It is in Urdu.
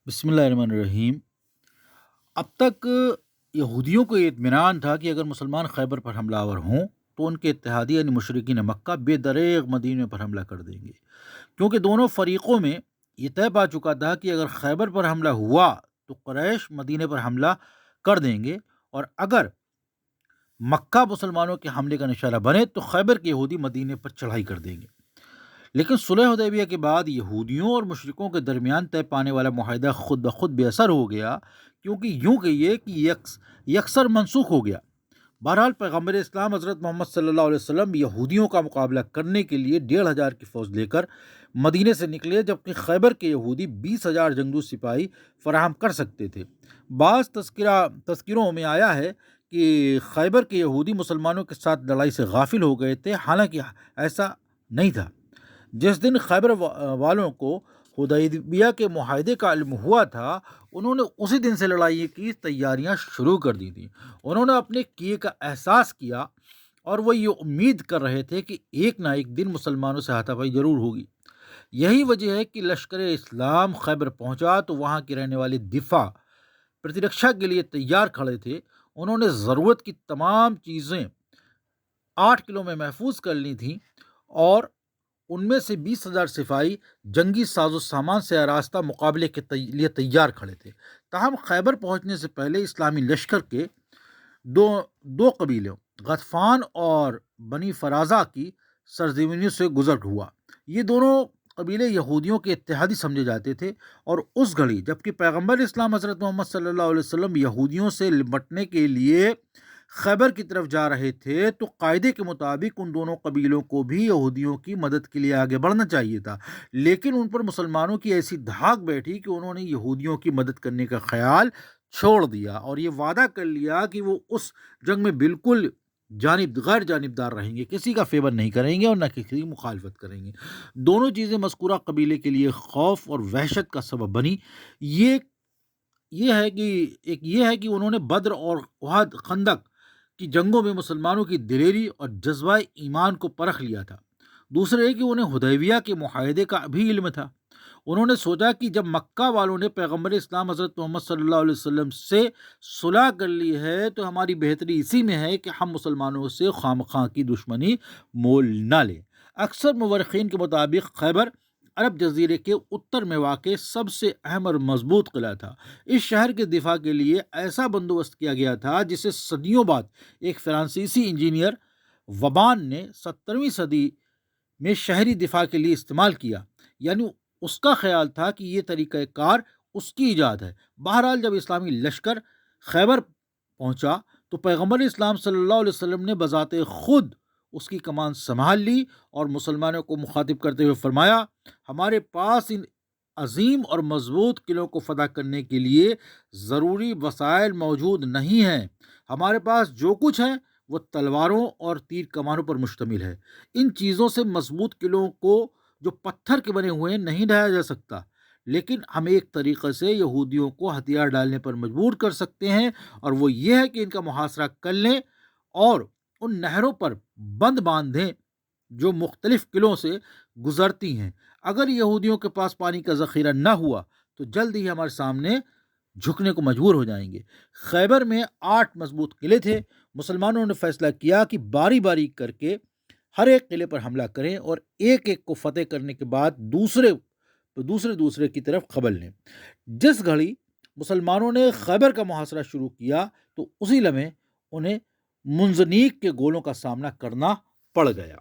بسم اللہ الرحمن الرحیم۔ اب تک یہودیوں کو یہ اطمینان تھا کہ اگر مسلمان خیبر پر حملہ آور ہوں تو ان کے اتحادی یعنی مشرکین مکہ بے دریغ مدینے پر حملہ کر دیں گے، کیونکہ دونوں فریقوں میں یہ طے پا چکا تھا کہ اگر خیبر پر حملہ ہوا تو قریش مدینے پر حملہ کر دیں گے، اور اگر مکہ مسلمانوں کے حملے کا نشانہ بنے تو خیبر کے یہودی مدینے پر چڑھائی کر دیں گے۔ لیکن صلح حدیبیہ کے بعد یہودیوں اور مشرکوں کے درمیان طے پانے والا معاہدہ خود بخود بے اثر ہو گیا، کیونکہ یوں کہیے کہ یکسر منسوخ ہو گیا۔ بہرحال پیغمبر اسلام حضرت محمد صلی اللہ علیہ وسلم یہودیوں کا مقابلہ کرنے کے لیے 1500 کی فوج لے کر مدینے سے نکلے، جبکہ خیبر کے یہودی 20,000 جنگجو سپاہی فراہم کر سکتے تھے۔ بعض تذکروں میں آیا ہے کہ خیبر کے یہودی مسلمانوں کے ساتھ لڑائی سے غافل ہو گئے تھے، حالانکہ ایسا نہیں تھا۔ جس دن خیبر والوں کو حدیبیہ کے معاہدے کا علم ہوا تھا، انہوں نے اسی دن سے لڑائی کی تیاریاں شروع کر دی تھیں۔ انہوں نے اپنے کیے کا احساس کیا اور وہ یہ امید کر رہے تھے کہ ایک نہ ایک دن مسلمانوں سے ہاتھا پائی ضرور ہوگی۔ یہی وجہ ہے کہ لشکر اسلام خیبر پہنچا تو وہاں کے رہنے والے دفاع پرترکشا کے لیے تیار کھڑے تھے۔ انہوں نے ضرورت کی تمام چیزیں 8 قلعوں میں محفوظ کر لی تھیں، اور ان میں سے 20,000 سپاہی جنگی ساز و سامان سے آراستہ مقابلے کے لیے تیار کھڑے تھے۔ تاہم خیبر پہنچنے سے پہلے اسلامی لشکر کے دو قبیلوں غطفان اور بنی فرازہ کی سرزمینوں سے گزر ہوا۔ یہ دونوں قبیلے یہودیوں کے اتحادی سمجھے جاتے تھے، اور اس گھڑی جبکہ پیغمبر اسلام حضرت محمد صلی اللہ علیہ وسلم یہودیوں سے نمٹنے کے لیے خیبر کی طرف جا رہے تھے تو قاعدے کے مطابق ان دونوں قبیلوں کو بھی یہودیوں کی مدد کے لیے آگے بڑھنا چاہیے تھا، لیکن ان پر مسلمانوں کی ایسی دھاک بیٹھی کہ انہوں نے یہودیوں کی مدد کرنے کا خیال چھوڑ دیا اور یہ وعدہ کر لیا کہ وہ اس جنگ میں بالکل غیر جانبدار رہیں گے، کسی کا فیور نہیں کریں گے اور نہ کسی کی مخالفت کریں گے۔ دونوں چیزیں مذکورہ قبیلے کے لیے خوف اور وحشت کا سبب بنی۔ یہ ہے کہ انہوں نے بدر اور احد خندق کی جنگوں میں مسلمانوں کی دلیری اور جذبہ ایمان کو پرکھ لیا تھا۔ دوسرے ہے کہ انہیں حدیبیہ کے معاہدے کا بھی علم تھا۔ انہوں نے سوچا کہ جب مکہ والوں نے پیغمبر اسلام حضرت محمد صلی اللہ علیہ وسلم سے صلح کر لی ہے تو ہماری بہتری اسی میں ہے کہ ہم مسلمانوں سے خواہ کی دشمنی مول نہ لیں۔ اکثر مورخین کے مطابق خیبر عرب جزیرے کے اتر میں واقع سب سے اہم اور مضبوط قلعہ تھا۔ اس شہر کے دفاع کے لیے ایسا بندوبست کیا گیا تھا جسے صدیوں بعد ایک فرانسیسی انجینئر وبان نے 17ویں صدی میں شہری دفاع کے لیے استعمال کیا، یعنی اس کا خیال تھا کہ یہ طریقہ کار اس کی ایجاد ہے۔ بہرحال جب اسلامی لشکر خیبر پہنچا تو پیغمبر اسلام صلی اللہ علیہ وسلم نے بذات خود اس کی کمان سنبھال لی اور مسلمانوں کو مخاطب کرتے ہوئے فرمایا، ہمارے پاس ان عظیم اور مضبوط قلعوں کو فتح کرنے کے لیے ضروری وسائل موجود نہیں ہیں۔ ہمارے پاس جو کچھ ہے وہ تلواروں اور تیر کمانوں پر مشتمل ہے۔ ان چیزوں سے مضبوط قلعوں کو جو پتھر کے بنے ہوئے ہیں نہیں ڈھایا جا سکتا، لیکن ہم ایک طریقے سے یہودیوں کو ہتھیار ڈالنے پر مجبور کر سکتے ہیں، اور وہ یہ ہے کہ ان کا محاصرہ کر لیں اور ان نہروں پر بند باندھیں جو مختلف قلعوں سے گزرتی ہیں۔ اگر یہودیوں کے پاس پانی کا ذخیرہ نہ ہوا تو جلد ہی ہمارے سامنے جھکنے کو مجبور ہو جائیں گے۔ خیبر میں 8 مضبوط قلعے تھے۔ مسلمانوں نے فیصلہ کیا کہ باری باری کر کے ہر ایک قلعے پر حملہ کریں اور ایک ایک کو فتح کرنے کے بعد دوسرے کی طرف خبر لیں۔ جس گھڑی مسلمانوں نے خیبر کا محاصرہ شروع کیا تو اسی لمحے انہیں منجنیق کے گولوں کا سامنا کرنا پڑ گیا۔